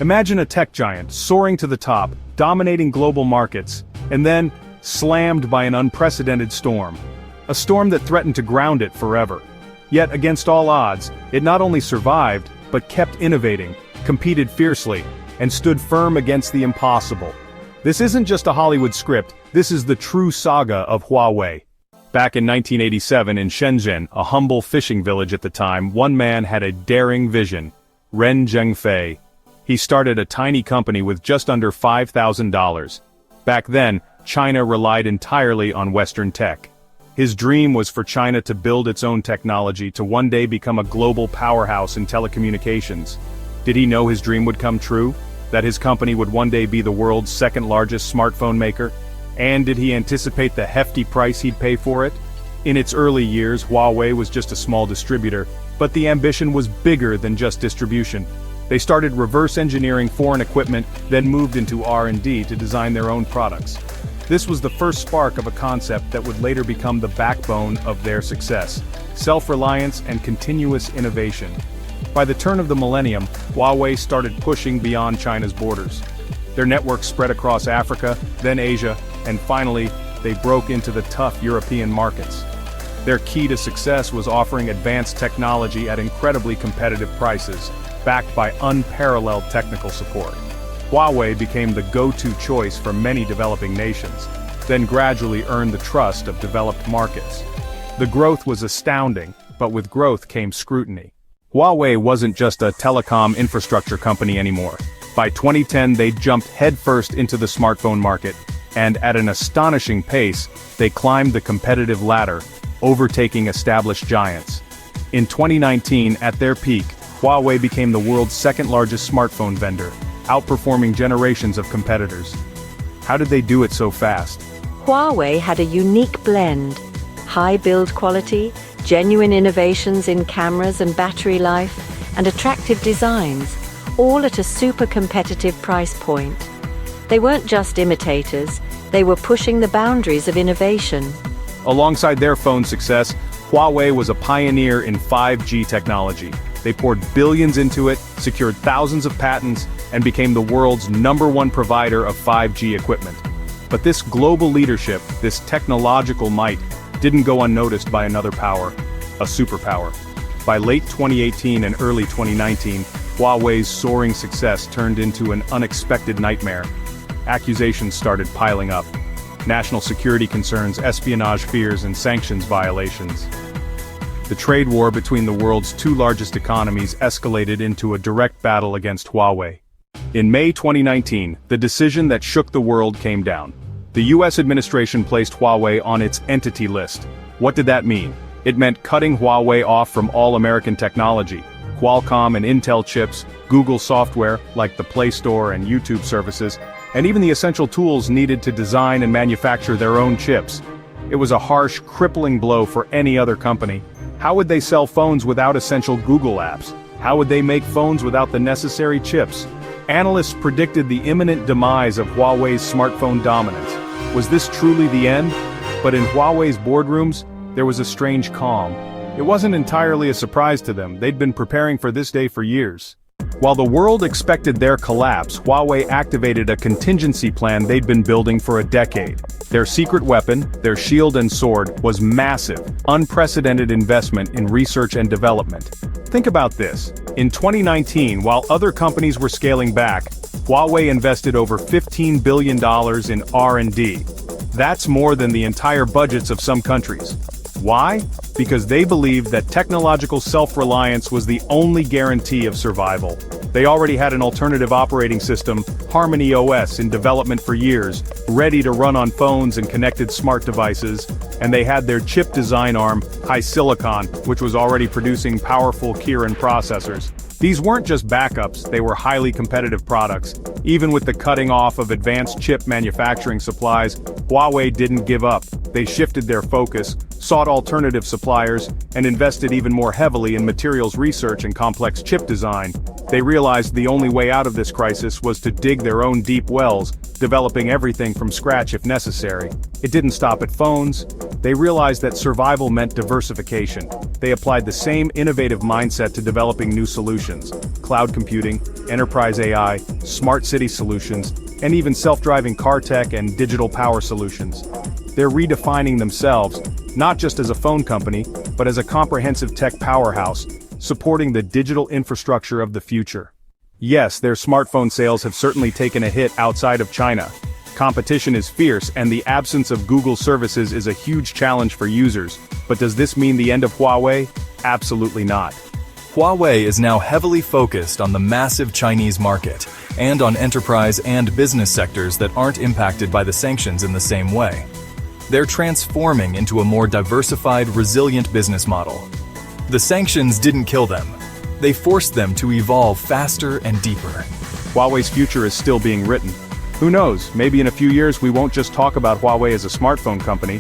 Imagine a tech giant soaring to the top, dominating global markets, and then slammed by an unprecedented storm. A storm that threatened to ground it forever. Yet, against all odds, it not only survived, but kept innovating, competed fiercely, and stood firm against the impossible. This isn't just a Hollywood script, this is the true saga of Huawei. Back in 1987 in Shenzhen, a humble fishing village at the time, one man had a daring vision. Ren Zhengfei. He started a tiny company with just under $5,000. Back then, China relied entirely on Western tech. His dream was for China to build its own technology to one day become a global powerhouse in telecommunications. Did he know his dream would come true? That his company would one day be the world's second largest smartphone maker? And did he anticipate the hefty price he'd pay for it? In its early years, Huawei was just a small distributor, but the ambition was bigger than just distribution. They started reverse engineering foreign equipment, then moved into R&D to design their own products. This was the first spark of a concept that would later become the backbone of their success: self-reliance and continuous innovation. By the turn of the millennium, Huawei started pushing beyond China's borders. Their network spread across Africa, then Asia, and finally, they broke into the tough European markets. Their key to success was offering advanced technology at incredibly competitive prices, backed by unparalleled technical support. Huawei became the go-to choice for many developing nations, then gradually earned the trust of developed markets. The growth was astounding, but with growth came scrutiny. Huawei wasn't just a telecom infrastructure company anymore. By 2010 they jumped headfirst into the smartphone market, and at an astonishing pace, they climbed the competitive ladder, overtaking established giants. In 2019, at their peak, Huawei became the world's second-largest smartphone vendor, outperforming generations of competitors. How did they do it so fast? Huawei had a unique blend: high build quality, genuine innovations in cameras and battery life, and attractive designs, all at a super competitive price point. They weren't just imitators, they were pushing the boundaries of innovation. Alongside their phone success, Huawei was a pioneer in 5G technology. They poured billions into it, secured thousands of patents, and became the world's #1 provider of 5G equipment. But this global leadership, this technological might, didn't go unnoticed by another power, a superpower. By late 2018 and early 2019, Huawei's soaring success turned into an unexpected nightmare. Accusations started piling up. National security concerns, espionage fears, and sanctions violations. The trade war between the world's two largest economies escalated into a direct battle against Huawei. In May 2019, the decision that shook the world came down. The US administration placed Huawei on its entity list. What did that mean? It meant cutting Huawei off from all American technology. Qualcomm and Intel chips, Google software, like the Play Store and YouTube services, and even the essential tools needed to design and manufacture their own chips. It was a harsh, crippling blow for any other company. How would they sell phones without essential Google apps? How would they make phones without the necessary chips? Analysts predicted the imminent demise of Huawei's smartphone dominance. Was this truly the end? But in Huawei's boardrooms, there was a strange calm. It wasn't entirely a surprise to them, they'd been preparing for this day for years. While the world expected their collapse, Huawei activated a contingency plan they'd been building for a decade. Their secret weapon, their shield and sword, was massive, unprecedented investment in research and development. Think about this. In 2019, while other companies were scaling back, Huawei invested over $15 billion in R&D. That's more than the entire budgets of some countries. Why? Because they believed that technological self-reliance was the only guarantee of survival. They already had an alternative operating system, HarmonyOS, in development for years, ready to run on phones and connected smart devices, and they had their chip design arm, HiSilicon, which was already producing powerful Kirin processors. These weren't just backups, they were highly competitive products. Even with the cutting off of advanced chip manufacturing supplies, Huawei didn't give up. They shifted their focus, sought alternative suppliers, and invested even more heavily in materials research and complex chip design. They realized the only way out of this crisis was to dig their own deep wells, developing everything from scratch if necessary. It didn't stop at phones. They realized that survival meant diversification. They applied the same innovative mindset to developing new solutions: cloud computing, enterprise AI, smart city solutions, and even self-driving car tech and digital power solutions. They're redefining themselves, not just as a phone company, but as a comprehensive tech powerhouse, supporting the digital infrastructure of the future. Yes, their smartphone sales have certainly taken a hit outside of China. Competition is fierce, and the absence of Google services is a huge challenge for users. But does this mean the end of Huawei? Absolutely not. Huawei is now heavily focused on the massive Chinese market, and on enterprise and business sectors that aren't impacted by the sanctions in the same way. They're transforming into a more diversified, resilient business model. The sanctions didn't kill them. They forced them to evolve faster and deeper. Huawei's future is still being written. Who knows, maybe in a few years we won't just talk about Huawei as a smartphone company,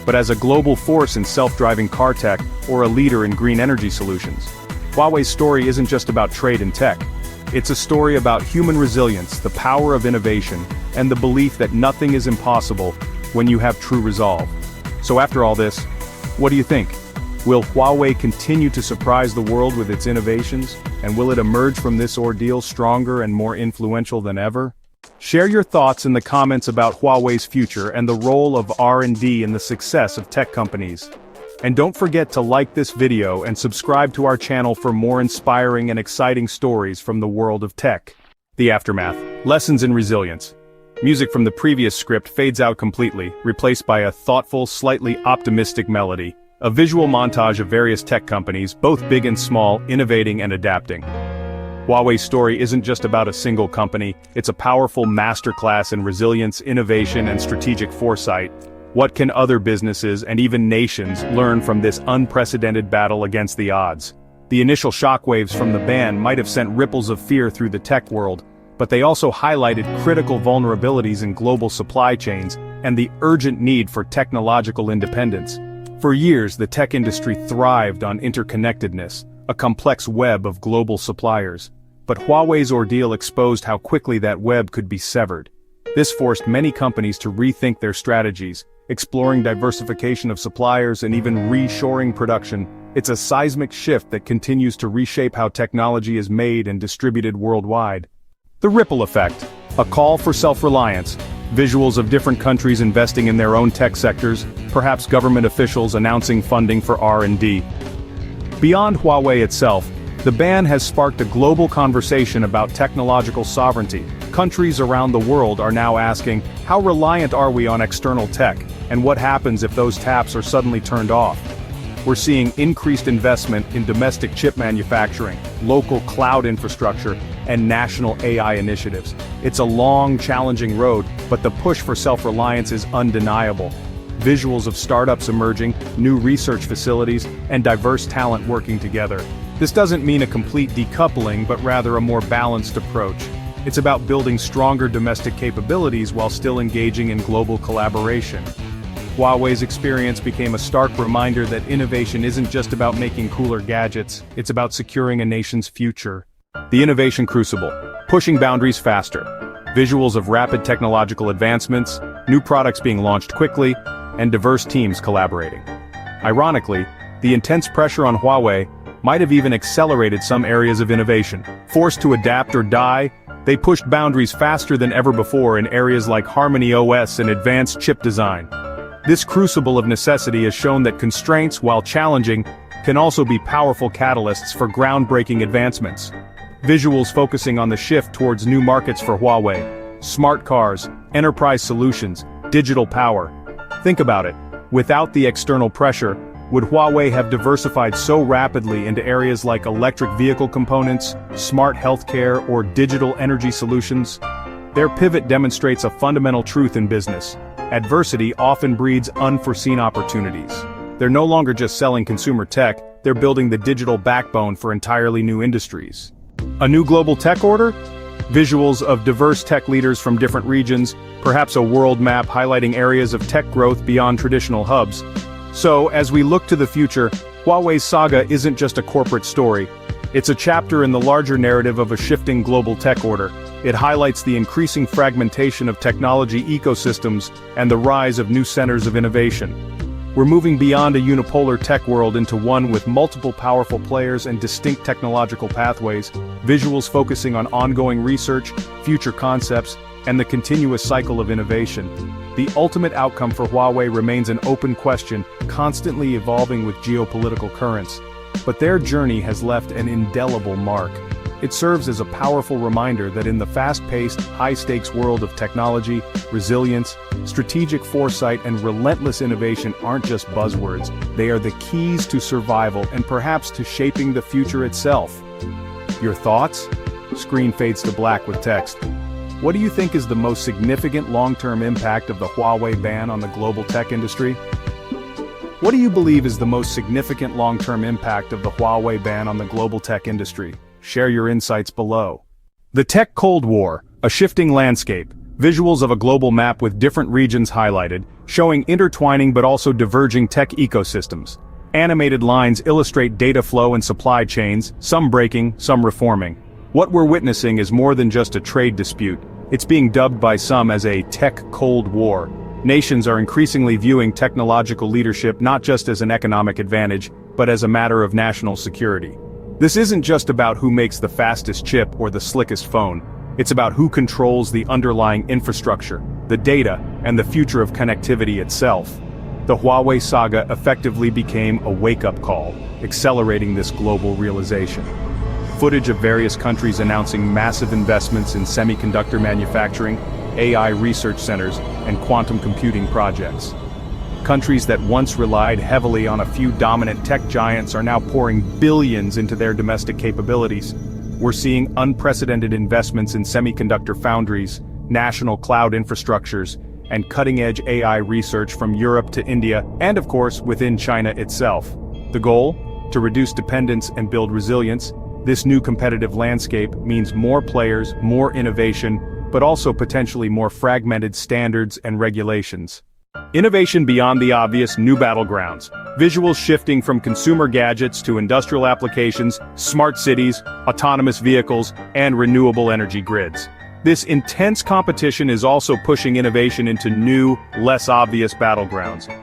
but as a global force in self-driving car tech or a leader in green energy solutions. Huawei's story isn't just about trade and tech. It's a story about human resilience, the power of innovation, and the belief that nothing is impossible when you have true resolve. So after all this, what do you think? Will Huawei continue to surprise the world with its innovations, and will it emerge from this ordeal stronger and more influential than ever? Share your thoughts in the comments about Huawei's future and the role of R&D in the success of tech companies. And don't forget to like this video and subscribe to our channel for more inspiring and exciting stories from the world of tech. The aftermath. Lessons in resilience. Music from the previous script fades out completely, replaced by a thoughtful, slightly optimistic melody. A visual montage of various tech companies, both big and small, innovating and adapting. Huawei's story isn't just about a single company, it's a powerful masterclass in resilience, innovation, and strategic foresight. What can other businesses and even nations learn from this unprecedented battle against the odds? The initial shockwaves from the ban might have sent ripples of fear through the tech world, but they also highlighted critical vulnerabilities in global supply chains and the urgent need for technological independence. For years, the tech industry thrived on interconnectedness, a complex web of global suppliers. But Huawei's ordeal exposed how quickly that web could be severed. This forced many companies to rethink their strategies, exploring diversification of suppliers and even reshoring production. It's a seismic shift that continues to reshape how technology is made and distributed worldwide. The ripple effect, a call for self-reliance, visuals of different countries investing in their own tech sectors, perhaps government officials announcing funding for R&D. Beyond Huawei itself, the ban has sparked a global conversation about technological sovereignty. Countries around the world are now asking, how reliant are we on external tech, and what happens if those taps are suddenly turned off? We're seeing increased investment in domestic chip manufacturing, local cloud infrastructure, and national AI initiatives. It's a long, challenging road, but the push for self-reliance is undeniable. Visuals of startups emerging, new research facilities, and diverse talent working together. This doesn't mean a complete decoupling, but rather a more balanced approach. It's about building stronger domestic capabilities while still engaging in global collaboration. Huawei's experience became a stark reminder that innovation isn't just about making cooler gadgets, it's about securing a nation's future. The innovation crucible, pushing boundaries faster. Visuals of rapid technological advancements, new products being launched quickly, and diverse teams collaborating. Ironically, the intense pressure on Huawei might have even accelerated some areas of innovation. Forced to adapt or die, they pushed boundaries faster than ever before in areas like HarmonyOS and advanced chip design. This crucible of necessity has shown that constraints, while challenging, can also be powerful catalysts for groundbreaking advancements. Visuals focusing on the shift towards new markets for Huawei: smart cars, enterprise solutions, digital power. Think about it. Without the external pressure, would Huawei have diversified so rapidly into areas like electric vehicle components, smart healthcare, or digital energy solutions? Their pivot demonstrates a fundamental truth in business. Adversity often breeds unforeseen opportunities. They're no longer just selling consumer tech, they're building the digital backbone for entirely new industries. A new global tech order? Visuals of diverse tech leaders from different regions, perhaps a world map highlighting areas of tech growth beyond traditional hubs. So, as we look to the future, Huawei's saga isn't just a corporate story, It's a chapter in the larger narrative of a shifting global tech order. It highlights the increasing fragmentation of technology ecosystems and the rise of new centers of innovation. We're moving beyond a unipolar tech world into one with multiple powerful players and distinct technological pathways, visuals focusing on ongoing research, future concepts, and the continuous cycle of innovation. The ultimate outcome for Huawei remains an open question, constantly evolving with geopolitical currents. But their journey has left an indelible mark. It serves as a powerful reminder that in the fast-paced, high-stakes world of technology, resilience, strategic foresight, and relentless innovation aren't just buzzwords. They are the keys to survival and perhaps to shaping the future itself. Your thoughts? Screen fades to black with text. What do you think is the most significant long-term impact of the Huawei ban on the global tech industry? What do you believe is the most significant long-term impact of the Huawei ban on the global tech industry? Share your insights below. The Tech Cold War, a shifting landscape, visuals of a global map with different regions highlighted, showing intertwining but also diverging tech ecosystems. Animated lines illustrate data flow and supply chains, some breaking, some reforming. What we're witnessing is more than just a trade dispute. It's being dubbed by some as a Tech Cold War. Nations are increasingly viewing technological leadership not just as an economic advantage, but as a matter of national security. This isn't just about who makes the fastest chip or the slickest phone. It's about who controls the underlying infrastructure, the data, and the future of connectivity itself. The Huawei saga effectively became a wake-up call, accelerating this global realization. Footage of various countries announcing massive investments in semiconductor manufacturing, AI research centers, and quantum computing projects. Countries that once relied heavily on a few dominant tech giants are now pouring billions into their domestic capabilities. We're seeing unprecedented investments in semiconductor foundries, national cloud infrastructures, and cutting-edge AI research from Europe to India, and of course, within China itself. The goal? To reduce dependence and build resilience. This new competitive landscape means more players, more innovation, but also potentially more fragmented standards and regulations. Innovation beyond the obvious, new battlegrounds. Visuals shifting from consumer gadgets to industrial applications, smart cities, autonomous vehicles, and renewable energy grids. This intense competition is also pushing innovation into new, less obvious battlegrounds.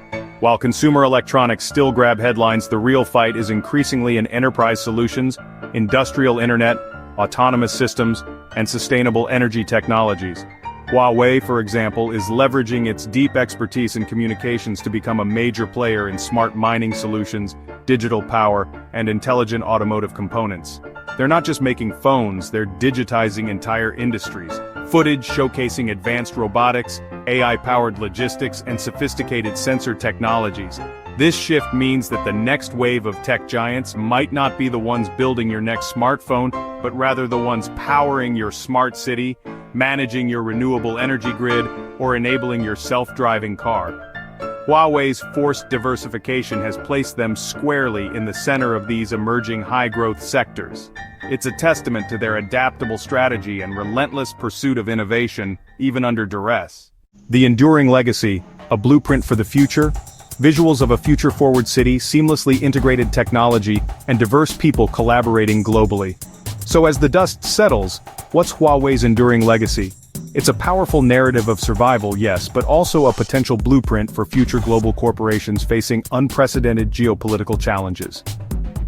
While consumer electronics still grab headlines, the real fight is increasingly in enterprise solutions, industrial internet, autonomous systems, and sustainable energy technologies. Huawei, for example, is leveraging its deep expertise in communications to become a major player in smart mining solutions, digital power, and intelligent automotive components. They're not just making phones, they're digitizing entire industries. Footage showcasing advanced robotics, AI-powered logistics, and sophisticated sensor technologies. This shift means that the next wave of tech giants might not be the ones building your next smartphone, but rather the ones powering your smart city, managing your renewable energy grid, or enabling your self-driving car. Huawei's forced diversification has placed them squarely in the center of these emerging high-growth sectors. It's a testament to their adaptable strategy and relentless pursuit of innovation, even under duress. The enduring legacy, a blueprint for the future, visuals of a future-forward city, seamlessly integrated technology, and diverse people collaborating globally. So as the dust settles, what's Huawei's enduring legacy? It's a powerful narrative of survival, yes, but also a potential blueprint for future global corporations facing unprecedented geopolitical challenges.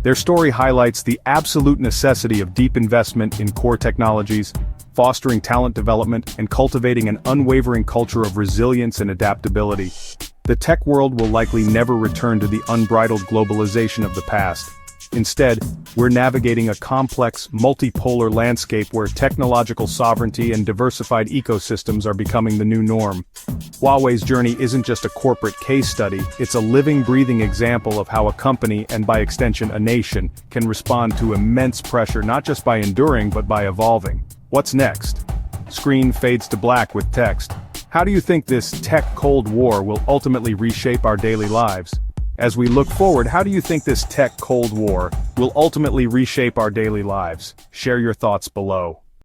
Their story highlights the absolute necessity of deep investment in core technologies, fostering talent development, and cultivating an unwavering culture of resilience and adaptability. The tech world will likely never return to the unbridled globalization of the past. Instead, we're navigating a complex, multipolar landscape where technological sovereignty and diversified ecosystems are becoming the new norm. Huawei's journey isn't just a corporate case study, it's a living, breathing example of how a company, and by extension a nation, can respond to immense pressure not just by enduring but by evolving. What's next? Screen fades to black with text. How do you think this tech Cold War will ultimately reshape our daily lives? As we look forward, how do you think this tech Cold War will ultimately reshape our daily lives? Share your thoughts below.